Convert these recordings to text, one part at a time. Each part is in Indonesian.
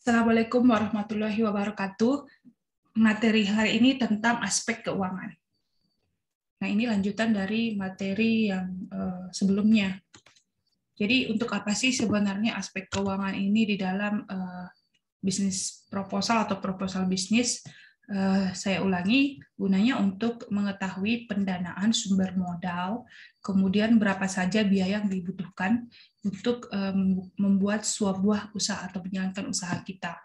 Assalamualaikum warahmatullahi wabarakatuh. Materi hari ini tentang aspek keuangan. Nah, ini lanjutan dari materi yang sebelumnya. Jadi, untuk apa sih sebenarnya aspek keuangan ini di dalam bisnis proposal atau proposal bisnis? Saya ulangi, gunanya untuk mengetahui pendanaan sumber modal, kemudian berapa saja biaya yang dibutuhkan untuk membuat sebuah usaha atau menjalankan usaha kita.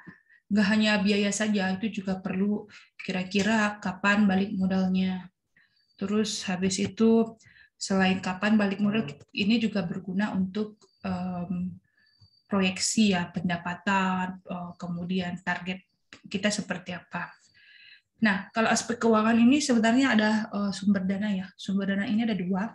Nggak hanya biaya saja, itu juga perlu kira-kira kapan balik modalnya. Terus habis itu, selain kapan balik modal, ini juga berguna untuk proyeksi ya, pendapatan, kemudian target kita seperti apa. Nah, kalau aspek keuangan ini sebenarnya ada sumber dana ya. Sumber dana ini ada dua.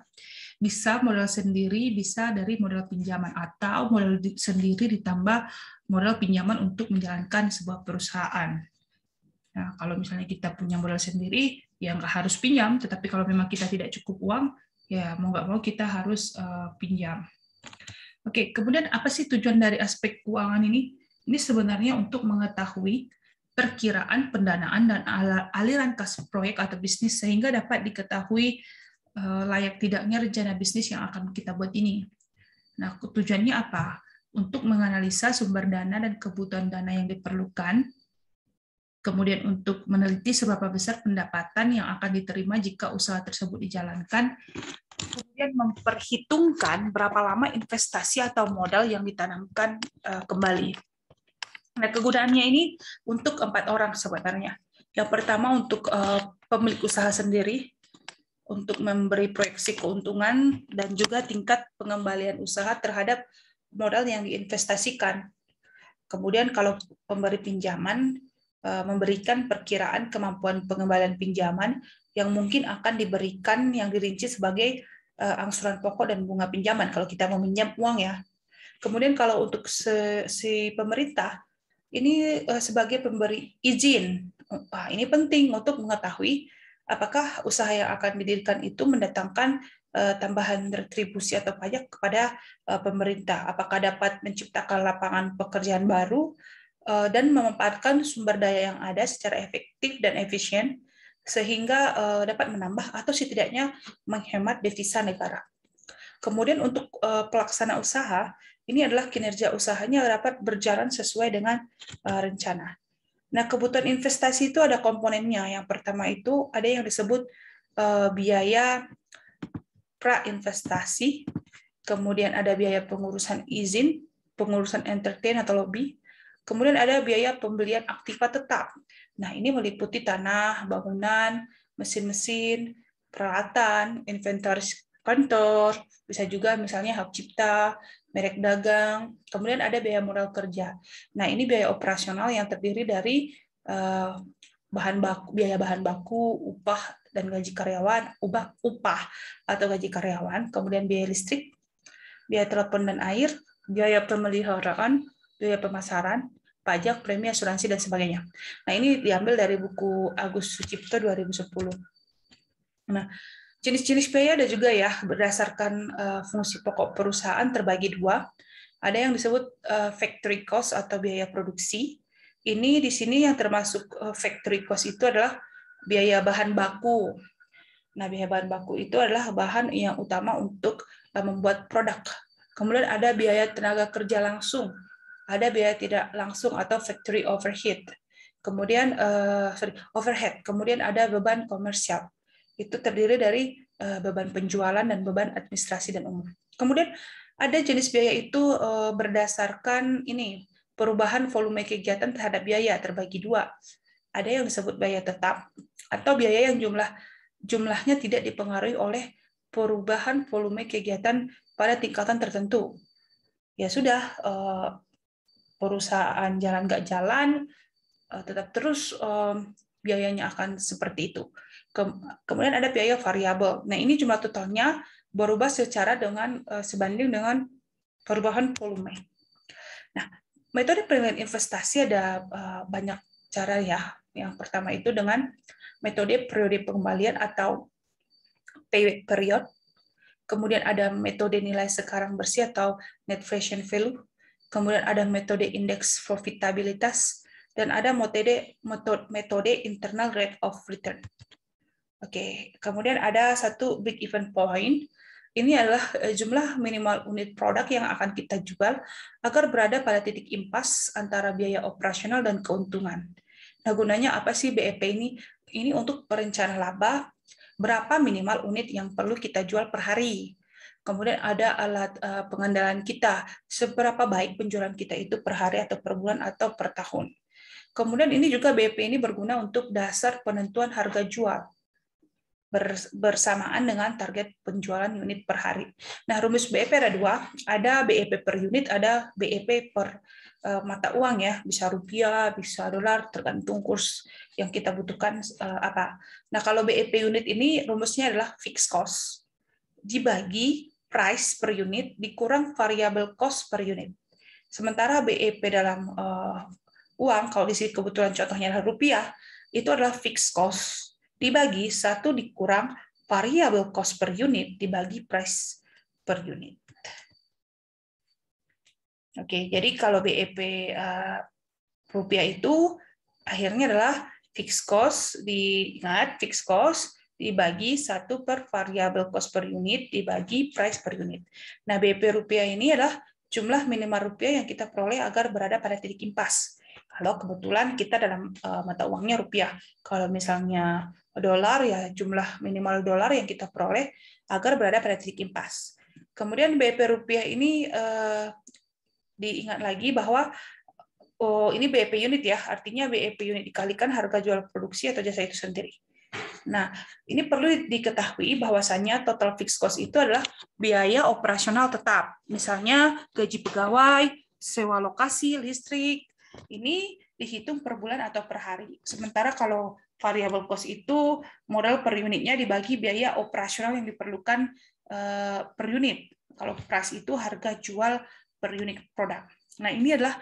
Bisa modal sendiri, bisa dari modal pinjaman, atau modal sendiri ditambah modal pinjaman untuk menjalankan sebuah perusahaan. Nah, kalau misalnya kita punya modal sendiri, ya nggak harus pinjam, tetapi kalau memang kita tidak cukup uang, ya mau nggak mau kita harus pinjam. Oke, kemudian apa sih tujuan dari aspek keuangan ini? Ini sebenarnya untuk mengetahui perkiraan pendanaan dan aliran kas proyek atau bisnis sehingga dapat diketahui layak tidaknya rencana bisnis yang akan kita buat ini. Nah, tujuannya apa? Untuk menganalisa sumber dana dan kebutuhan dana yang diperlukan, kemudian untuk meneliti seberapa besar pendapatan yang akan diterima jika usaha tersebut dijalankan, kemudian memperhitungkan berapa lama investasi atau modal yang ditanamkan kembali. Nah, kegunaannya ini untuk 4 orang sebenarnya. Yang pertama untuk pemilik usaha sendiri, untuk memberi proyeksi keuntungan dan juga tingkat pengembalian usaha terhadap modal yang diinvestasikan. Kemudian kalau pemberi pinjaman memberikan perkiraan kemampuan pengembalian pinjaman yang mungkin akan diberikan yang dirinci sebagai angsuran pokok dan bunga pinjaman kalau kita mau minjam uang ya. Kemudian kalau untuk si pemerintah ini sebagai pemberi izin. Nah, ini penting untuk mengetahui apakah usaha yang akan didirikan itu mendatangkan tambahan retribusi atau pajak kepada pemerintah. Apakah dapat menciptakan lapangan pekerjaan baru dan memanfaatkan sumber daya yang ada secara efektif dan efisien sehingga dapat menambah atau setidaknya menghemat devisa negara. Kemudian untuk pelaksana usaha, ini adalah kinerja usahanya dapat berjalan sesuai dengan rencana. Nah, kebutuhan investasi itu ada komponennya. Yang pertama itu ada yang disebut biaya pra-investasi, kemudian ada biaya pengurusan izin, pengurusan entertain atau lobby, kemudian ada biaya pembelian aktiva tetap. Nah, ini meliputi tanah, bangunan, mesin-mesin, peralatan, inventaris kantor, bisa juga misalnya hak cipta, merek dagang, kemudian ada biaya modal kerja. Nah, ini biaya operasional yang terdiri dari biaya bahan baku, upah dan gaji karyawan, upah atau gaji karyawan, kemudian biaya listrik, biaya telepon dan air, biaya pemeliharaan, biaya pemasaran, pajak, premi, asuransi, dan sebagainya. Nah, ini diambil dari buku Agus Sucipto 2010. Nah, jenis-jenis biaya ada juga ya, berdasarkan fungsi pokok perusahaan terbagi dua. Ada yang disebut factory cost atau biaya produksi. Ini di sini yang termasuk factory cost itu adalah biaya bahan baku. Nah, biaya bahan baku itu adalah bahan yang utama untuk membuat produk. Kemudian ada biaya tenaga kerja langsung, ada biaya tidak langsung atau factory overhead. Kemudian overhead. Kemudian ada beban komersial. Itu terdiri dari beban penjualan dan beban administrasi dan umum. Kemudian ada jenis biaya itu berdasarkan ini perubahan volume kegiatan terhadap biaya terbagi dua. Ada yang disebut biaya tetap atau biaya yang jumlahnya tidak dipengaruhi oleh perubahan volume kegiatan pada tingkatan tertentu. Ya sudah, perusahaan jalan nggak jalan, tetap terus biayanya akan seperti itu. Kemudian ada biaya variabel. Nah, ini jumlah totalnya berubah secara sebanding dengan perubahan volume. Nah, metode penilaian investasi ada banyak cara ya. Yang pertama itu dengan metode periode pengembalian atau payback period. Kemudian ada metode nilai sekarang bersih atau net present value. kemudian ada metode indeks profitabilitas, dan ada metode internal rate of return. Oke, kemudian ada satu break even point. Ini adalah jumlah minimal unit produk yang akan kita jual agar berada pada titik impas antara biaya operasional dan keuntungan. Nah, gunanya apa sih BEP ini? Ini untuk perencanaan laba, berapa minimal unit yang perlu kita jual per hari. Kemudian ada alat pengandalan kita, seberapa baik penjualan kita itu per hari atau per bulan atau per tahun. Kemudian ini juga BEP ini berguna untuk dasar penentuan harga jual bersamaan dengan target penjualan unit per hari. Nah, rumus BEP ada dua, ada BEP per unit, ada BEP per mata uang ya, bisa rupiah, bisa dolar, tergantung kurs yang kita butuhkan apa. Nah, kalau BEP unit ini rumusnya adalah fixed cost dibagi price per unit dikurang variable cost per unit. Sementara BEP dalam uang, kalau di sini kebetulan contohnya adalah rupiah, itu adalah fixed cost dibagi 1 dikurang variable cost per unit dibagi price per unit. Oke, jadi kalau BEP rupiah itu akhirnya adalah fixed cost, diingat fixed cost dibagi 1 per variable cost per unit dibagi price per unit. Nah, BEP rupiah ini adalah jumlah minimal rupiah yang kita peroleh agar berada pada titik impas. Kalau kebetulan kita dalam mata uangnya rupiah. Kalau misalnya dolar, ya jumlah minimal dolar yang kita peroleh agar berada pada titik impas. Kemudian BEP rupiah ini diingat lagi bahwa ini BEP unit ya, artinya BEP unit dikalikan harga jual produksi atau jasa itu sendiri. Nah, ini perlu diketahui bahwasannya total fixed cost itu adalah biaya operasional tetap. Misalnya gaji pegawai, sewa lokasi, listrik, ini dihitung per bulan atau per hari. Sementara kalau variable cost itu modal per unitnya dibagi biaya operasional yang diperlukan per unit. Kalau price itu harga jual per unit produk. Nah, ini adalah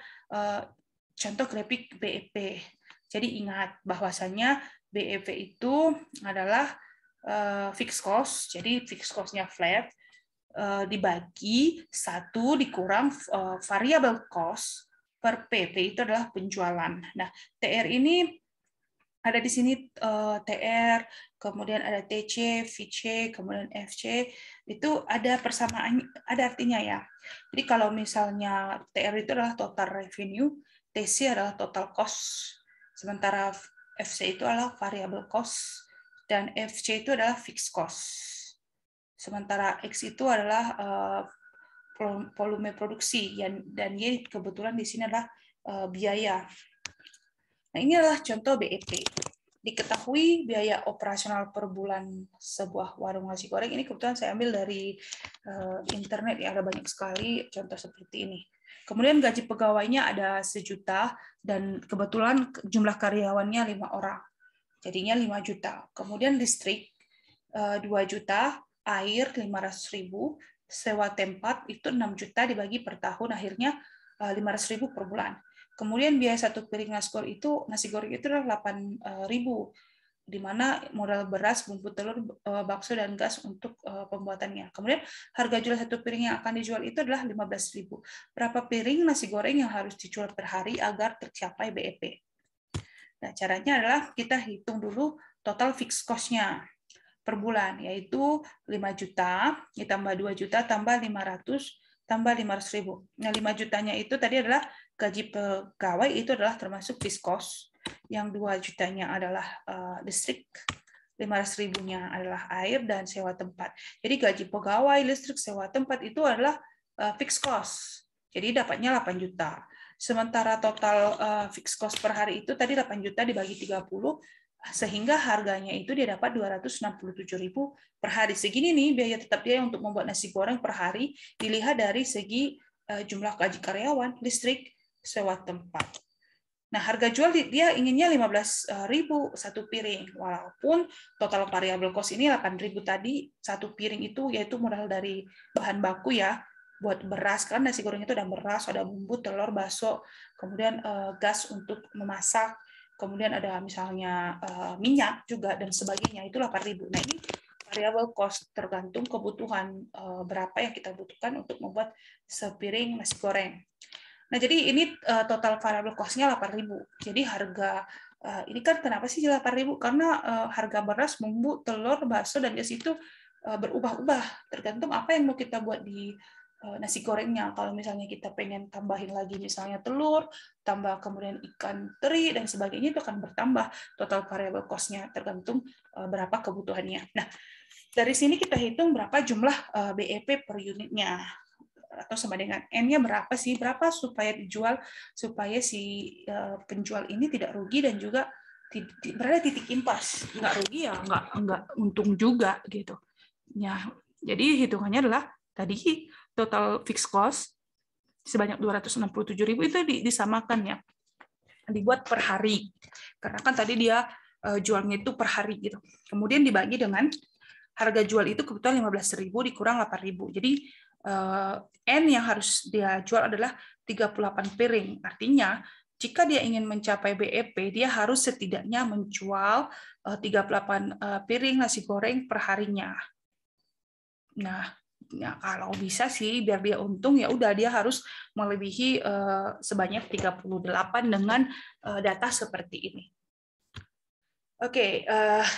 contoh grafik BEP. Jadi ingat bahwasannya BEP itu adalah fixed cost, jadi fixed cost-nya flat, dibagi 1 dikurang variable cost per PP, itu adalah penjualan. Nah, TR ini ada di sini TR, kemudian ada TC, VC, kemudian FC, itu ada persamaan, ada artinya ya. Jadi kalau misalnya TR itu adalah total revenue, TC adalah total cost, sementara FC itu adalah variable cost, dan FC itu adalah fixed cost. Sementara X itu adalah volume produksi, dan Y kebetulan di sini adalah biaya. Nah, ini adalah contoh BEP. Diketahui biaya operasional per bulan sebuah warung nasi goreng, ini kebetulan saya ambil dari internet, ya, ada banyak sekali contoh seperti ini. Kemudian gaji pegawainya ada 1 juta, dan kebetulan jumlah karyawannya 5 orang. Jadinya 5 juta. Kemudian listrik 2 juta, air 500.000, sewa tempat itu 6 juta dibagi per tahun, akhirnya 500.000 per bulan. Kemudian biaya 1 piring nasi goreng itu adalah 8.000, di mana modal beras, bumbu telur, bakso, dan gas untuk pembuatannya. Kemudian harga jual 1 piring yang akan dijual itu adalah 15.000. Berapa piring nasi goreng yang harus dijual per hari agar tercapai BEP? Nah, caranya adalah kita hitung dulu total fixed cost-nya per bulan, yaitu 5 juta, ditambah 2 juta, tambah 500, tambah 500.000. Nah, 5 jutanya itu tadi adalah gaji pegawai, itu adalah termasuk fixed cost. Yang 2 jutanya adalah listrik, 500.000-nya adalah air dan sewa tempat. Jadi gaji pegawai, listrik, sewa tempat itu adalah fixed cost. Jadi dapatnya 8 juta. Sementara total fixed cost per hari itu tadi 8 juta dibagi 30, sehingga harganya itu dia dapat 267.000 per hari. Segini nih biaya tetap dia untuk membuat nasi goreng per hari, dilihat dari segi jumlah gaji karyawan, listrik, sewa tempat. Nah, harga jual dia inginnya 15.000 1 piring, walaupun total variable cost ini 8.000 tadi, 1 piring itu yaitu modal dari bahan baku ya, buat beras, kan nasi goreng itu ada beras, ada bumbu, telur, bakso, kemudian gas untuk memasak, kemudian ada misalnya minyak juga dan sebagainya, itu 8.000. Nah, ini variable cost tergantung kebutuhan berapa yang kita butuhkan untuk membuat sepiring nasi goreng. Nah, jadi ini total variable cost-nya 8.000. Jadi harga ini kan kenapa sih 8.000? Karena harga beras, bumbu, telur, bakso, dan gas itu berubah-ubah. Tergantung apa yang mau kita buat di nasi gorengnya. Kalau misalnya kita pengen tambahin lagi misalnya telur, tambah kemudian ikan teri, dan sebagainya, itu akan bertambah total variable cost-nya, tergantung berapa kebutuhannya. Nah, dari sini kita hitung berapa jumlah BEP per unitnya, atau sama dengan N-nya berapa sih, berapa supaya dijual, supaya si penjual ini tidak rugi dan juga berada titik impas, nggak rugi ya nggak untung juga gitu. Ya, jadi hitungannya adalah tadi total fixed cost sebanyak 267.000 itu disamakan ya, dibuat per hari karena kan tadi dia jualnya itu per hari gitu. Kemudian dibagi dengan harga jual itu kebetulan 15.000 dikurang 8.000. Jadi N yang harus dia jual adalah 38 piring. Artinya, jika dia ingin mencapai BEP, dia harus setidaknya menjual 38 piring nasi goreng per harinya. Nah, ya kalau bisa sih biar dia untung ya udah dia harus melebihi sebanyak 38 dengan data seperti ini. Oke,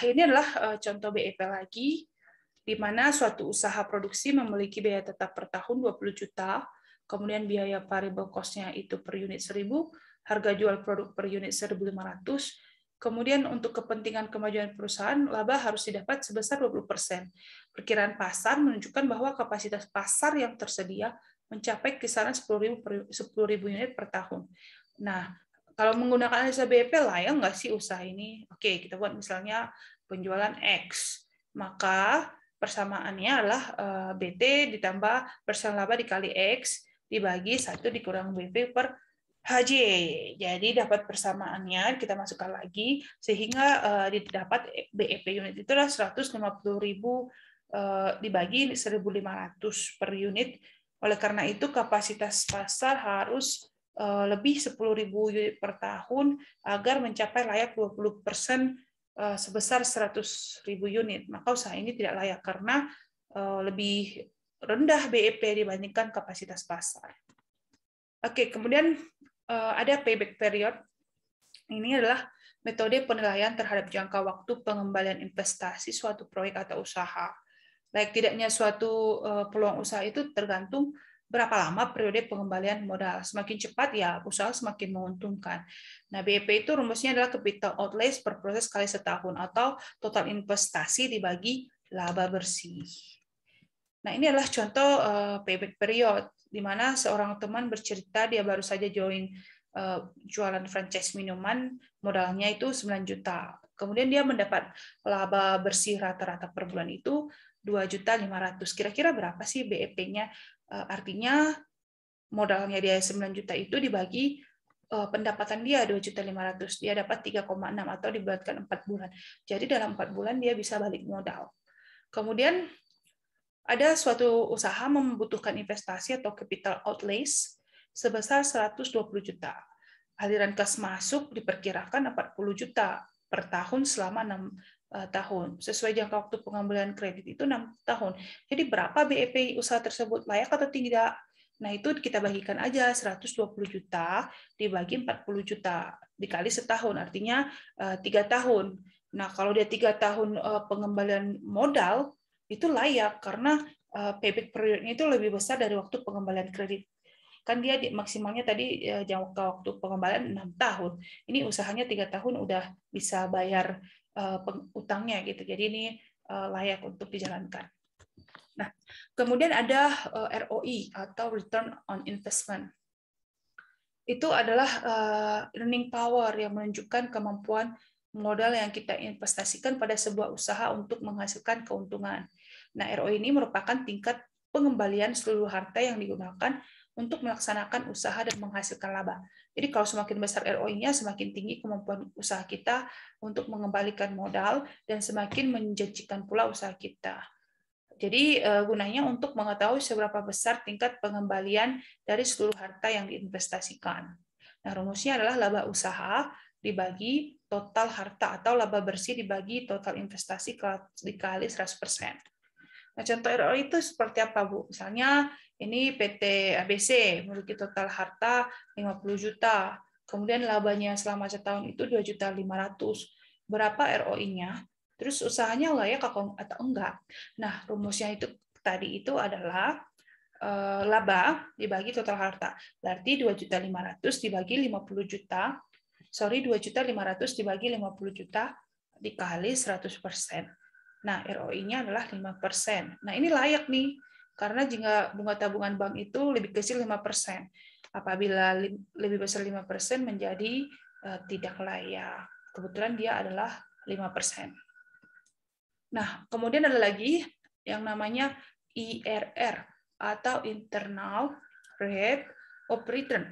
ini adalah contoh BEP lagi, di mana suatu usaha produksi memiliki biaya tetap per tahun 20 juta, kemudian biaya variable cost-nya itu per unit 1.000, harga jual produk per unit 1.500, kemudian untuk kepentingan kemajuan perusahaan, laba harus didapat sebesar 20%. Perkiraan pasar menunjukkan bahwa kapasitas pasar yang tersedia mencapai kisaran 10.000 unit per tahun. Nah, kalau menggunakan analisa BEP layak nggak sih usaha ini? Oke, kita buat misalnya penjualan X, maka persamaannya adalah BT ditambah persen laba dikali X dibagi 1 dikurang BP per HJ. Jadi dapat persamaannya, kita masukkan lagi, sehingga didapat BEP unit itu adalah 150.000 dibagi 1.500 per unit. Oleh karena itu, kapasitas pasar harus lebih 10.000 unit per tahun agar mencapai layak 20% sebesar 100.000 unit. Maka usaha ini tidak layak karena lebih rendah BEP dibandingkan kapasitas pasar. Oke, kemudian ada payback period. Ini adalah metode penilaian terhadap jangka waktu pengembalian investasi suatu proyek atau usaha. Layak tidaknya suatu peluang usaha itu tergantung berapa lama periode pengembalian modal. Semakin cepat ya usaha semakin menguntungkan. Nah, BEP itu rumusnya adalah capital outlays per proses kali setahun atau total investasi dibagi laba bersih. Nah, ini adalah contoh payback period di mana seorang teman bercerita dia baru saja join jualan franchise minuman, modalnya itu 9 juta. Kemudian dia mendapat laba bersih rata-rata per bulan itu 2.500.000. Kira-kira berapa sih BEP-nya? Artinya modalnya dia 9 juta itu dibagi pendapatan dia 2.500.000, dia dapat 3,6 atau dibulatkan 4 bulan. Jadi dalam 4 bulan dia bisa balik modal. Kemudian ada suatu usaha membutuhkan investasi atau capital outlays sebesar 120 juta. Aliran kas masuk diperkirakan 40 juta per tahun selama 6 tahun. Sesuai jangka waktu pengembalian kredit itu 6 tahun. Jadi berapa BEP usaha tersebut, layak atau tidak? Nah, itu kita bagikan aja 120 juta dibagi 40 juta dikali setahun, artinya 3 tahun. Nah, kalau dia 3 tahun pengembalian modal, itu layak karena payback periodnya itu lebih besar dari waktu pengembalian kredit. Kan dia maksimalnya tadi jangka waktu pengembalian 6 tahun. Ini usahanya 3 tahun udah bisa bayar utangnya gitu. Jadi ini layak untuk dijalankan. Nah, kemudian ada ROI atau return on investment. Itu adalah earning power yang menunjukkan kemampuan modal yang kita investasikan pada sebuah usaha untuk menghasilkan keuntungan. Nah, ROI ini merupakan tingkat pengembalian seluruh harta yang digunakan untuk melaksanakan usaha dan menghasilkan laba. Jadi kalau semakin besar ROI-nya, semakin tinggi kemampuan usaha kita untuk mengembalikan modal dan semakin menjanjikan pula usaha kita. Jadi gunanya untuk mengetahui seberapa besar tingkat pengembalian dari seluruh harta yang diinvestasikan. Nah, rumusnya adalah laba usaha dibagi total harta atau laba bersih dibagi total investasi dikali 100%. Nah, contoh ROI itu seperti apa, Bu? Misalnya ini PT ABC memiliki total harta 50 juta. Kemudian labanya selama setahun itu 2.500.000. Berapa ROI-nya? Terus usahanya layak atau enggak? Nah, rumusnya itu tadi itu adalah laba dibagi total harta. Berarti 2.500.000 dibagi 50 juta. Sorry, 2.500.000 dibagi 50 juta dikali 100%. Nah, ROI-nya adalah 5%. Nah, ini layak nih, karena jika bunga tabungan bank itu lebih kecil 5%. Apabila lebih besar 5% menjadi tidak layak. Kebetulan dia adalah 5%. Nah, kemudian ada lagi yang namanya IRR, atau Internal Rate of Return.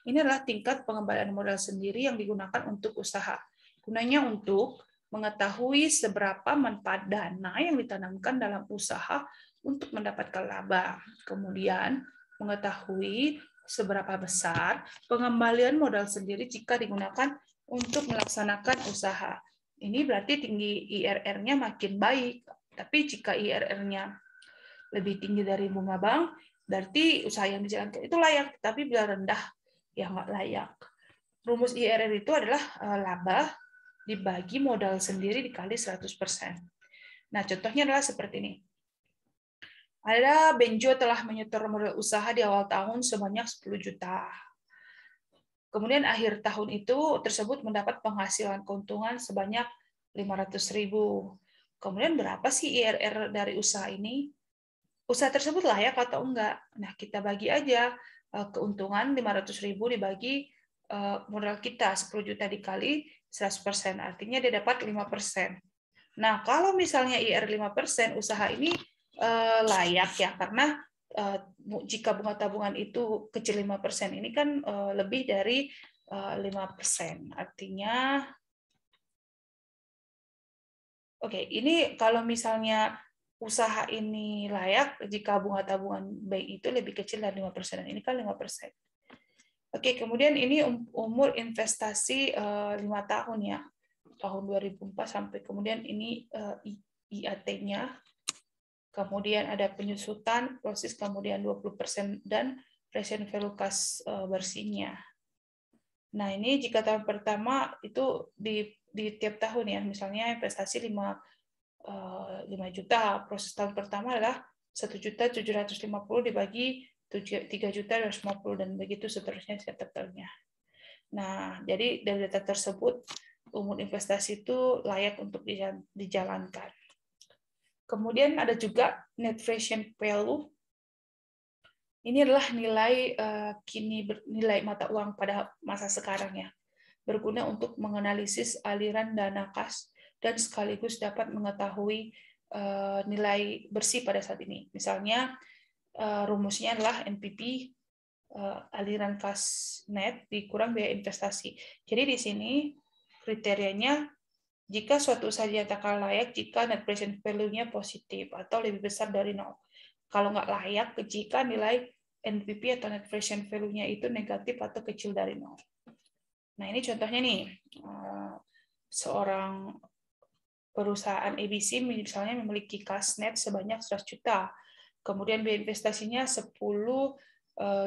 Ini adalah tingkat pengembalian modal sendiri yang digunakan untuk usaha. Gunanya untuk mengetahui seberapa manfaat dana yang ditanamkan dalam usaha untuk mendapatkan laba. Kemudian mengetahui seberapa besar pengembalian modal sendiri jika digunakan untuk melaksanakan usaha. Ini berarti tinggi IRR-nya makin baik. Tapi jika IRR-nya lebih tinggi dari bunga bank, berarti usaha yang dijalankan itu layak. Tapi bila rendah, ya nggak layak. Rumus IRR itu adalah laba dibagi modal sendiri dikali 100%. Nah, contohnya adalah seperti ini. Ada Benjo telah menyetor modal usaha di awal tahun sebanyak 10 juta. Kemudian akhir tahun itu tersebut mendapat penghasilan keuntungan sebanyak 500.000. Kemudian berapa sih IRR dari usaha ini? Usaha tersebut layak atau enggak? Nah, kita bagi aja keuntungan 500.000 dibagi modal kita 10 juta dikali 100%, artinya dia dapat 5%. Nah, kalau misalnya IR 5%, usaha ini layak ya, karena jika bunga tabungan itu kecil 5%, ini kan lebih dari 5%. Artinya, oke, ini kalau misalnya usaha ini layak jika bunga tabungan bank itu lebih kecil dari 5%. Ini kan 5%. Oke, kemudian ini umur investasi 5 tahun ya, tahun 2004 sampai kemudian ini IAT-nya, kemudian ada penyusutan, proses kemudian 20% dan present value cash bersihnya. Nah, ini jika tahun pertama itu di tiap tahun ya, misalnya investasi 5 juta, proses tahun pertama adalah 1.750.000 dibagi 3.250.000 dan begitu seterusnya daftarnya. Nah, jadi dari data tersebut umur investasi itu layak untuk dijalankan. Kemudian ada juga net present value. Ini adalah nilai nilai mata uang pada masa sekarang ya. Berguna untuk menganalisis aliran dana kas dan sekaligus dapat mengetahui nilai bersih pada saat ini. Misalnya rumusnya adalah NPV, aliran kas net dikurang biaya investasi. Jadi di sini kriterianya jika suatu usaha dinyatakan layak jika net present value-nya positif atau lebih besar dari 0. Kalau nggak layak jika nilai NPV atau net present value-nya itu negatif atau kecil dari 0. Nah, ini contohnya nih. Seorang perusahaan ABC misalnya memiliki kas net sebanyak 100 juta. Kemudian biaya investasinya 10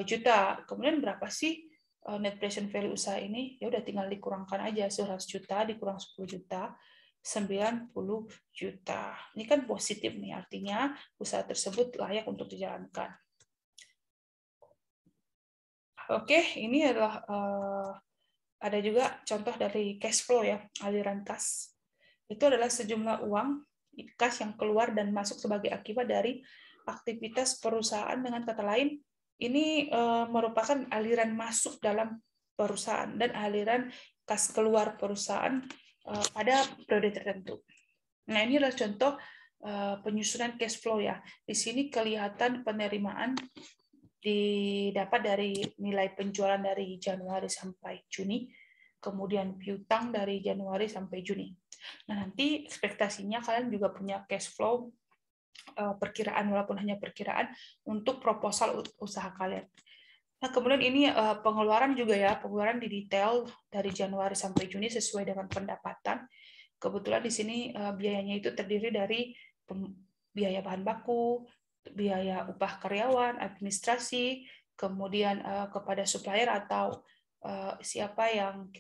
juta. Kemudian berapa sih net present value usaha ini? Ya udah tinggal dikurangkan aja 100 juta dikurang 10 juta, 90 juta. Ini kan positif nih, artinya usaha tersebut layak untuk dijalankan. Oke, ini adalah ada juga contoh dari cash flow ya, aliran kas. Itu adalah sejumlah uang kas yang keluar dan masuk sebagai akibat dari aktivitas perusahaan. Dengan kata lain, ini merupakan aliran masuk dalam perusahaan dan aliran kas keluar perusahaan pada periode tertentu. Nah, ini adalah contoh penyusunan cash flow ya. Di sini kelihatan penerimaan didapat dari nilai penjualan dari Januari sampai Juni, kemudian piutang dari Januari sampai Juni. Nah, nanti ekspektasinya kalian juga punya cash flow perkiraan, walaupun hanya perkiraan, untuk proposal usaha kalian. Nah, kemudian ini pengeluaran juga ya, pengeluaran di detail dari Januari sampai Juni sesuai dengan pendapatan. Kebetulan di sini biayanya itu terdiri dari biaya bahan baku, biaya upah karyawan, administrasi, kemudian kepada supplier atau siapa yang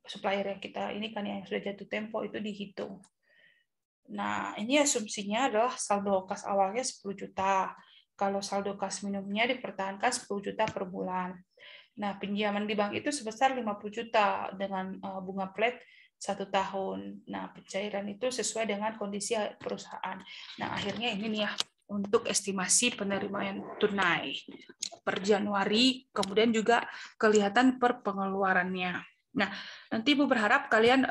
supplier yang kita ini kan yang sudah jatuh tempo itu dihitung. Nah, ini asumsinya adalah saldo kas awalnya 10 juta. Kalau saldo kas minimumnya dipertahankan 10 juta per bulan. Nah, pinjaman di bank itu sebesar 50 juta dengan bunga flat 1 tahun. Nah, pencairan itu sesuai dengan kondisi perusahaan. Nah, akhirnya ini nih ya, untuk estimasi penerimaan tunai per Januari, kemudian juga kelihatan per pengeluarannya. Nah, nanti Ibu berharap kalian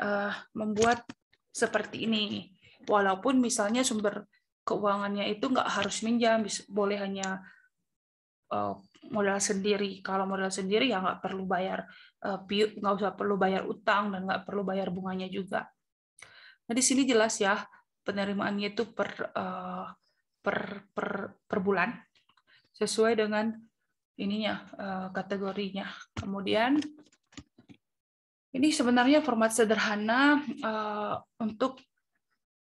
membuat seperti ini. Walaupun misalnya sumber keuangannya itu nggak harus minjam, boleh hanya modal sendiri. Kalau modal sendiri ya nggak perlu bayar nggak usah perlu bayar utang dan nggak perlu bayar bunganya juga. Nah di sini jelas ya penerimaannya itu per bulan sesuai dengan ininya kategorinya. Kemudian ini sebenarnya format sederhana untuk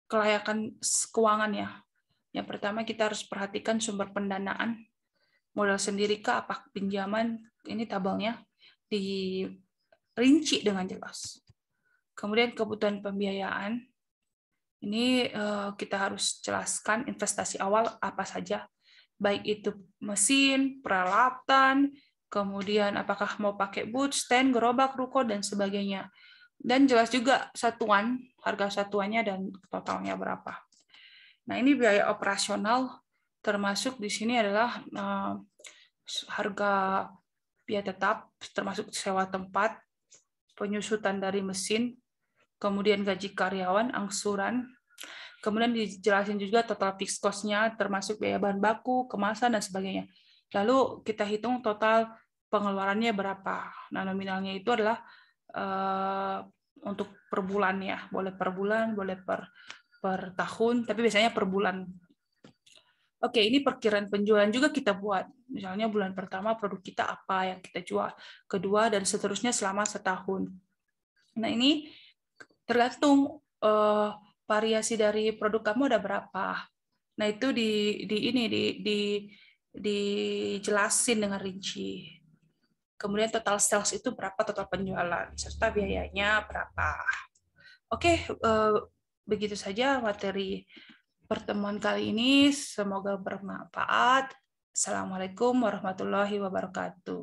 kelayakan keuangan ya. Yang pertama kita harus perhatikan sumber pendanaan. Modal sendiri kah, apa pinjaman, ini tabelnya dirinci dengan jelas. Kemudian kebutuhan pembiayaan, ini kita harus jelaskan investasi awal apa saja, baik itu mesin, peralatan, kemudian apakah mau pakai booth, stand, gerobak, ruko, dan sebagainya. Dan jelas juga satuan, harga satuannya dan totalnya berapa. Nah ini biaya operasional, termasuk di sini adalah harga biaya tetap, termasuk sewa tempat, penyusutan dari mesin, kemudian gaji karyawan, angsuran, kemudian dijelasin juga total fixed cost-nya, termasuk biaya bahan baku, kemasan, dan sebagainya. Lalu kita hitung total pengeluarannya berapa. Nah nominalnya itu adalah untuk per bulan ya, boleh per bulan, boleh per tahun, tapi biasanya per bulan. Oke, ini perkiraan penjualan juga kita buat. Misalnya bulan pertama produk kita apa yang kita jual, kedua dan seterusnya selama setahun. Nah ini tergantung variasi dari produk kamu ada berapa. Nah itu dijelasin dengan rinci. Kemudian total sales itu berapa, total penjualan serta biayanya berapa. Oke, begitu saja materi pertemuan kali ini, semoga bermanfaat. Assalamualaikum warahmatullahi wabarakatuh.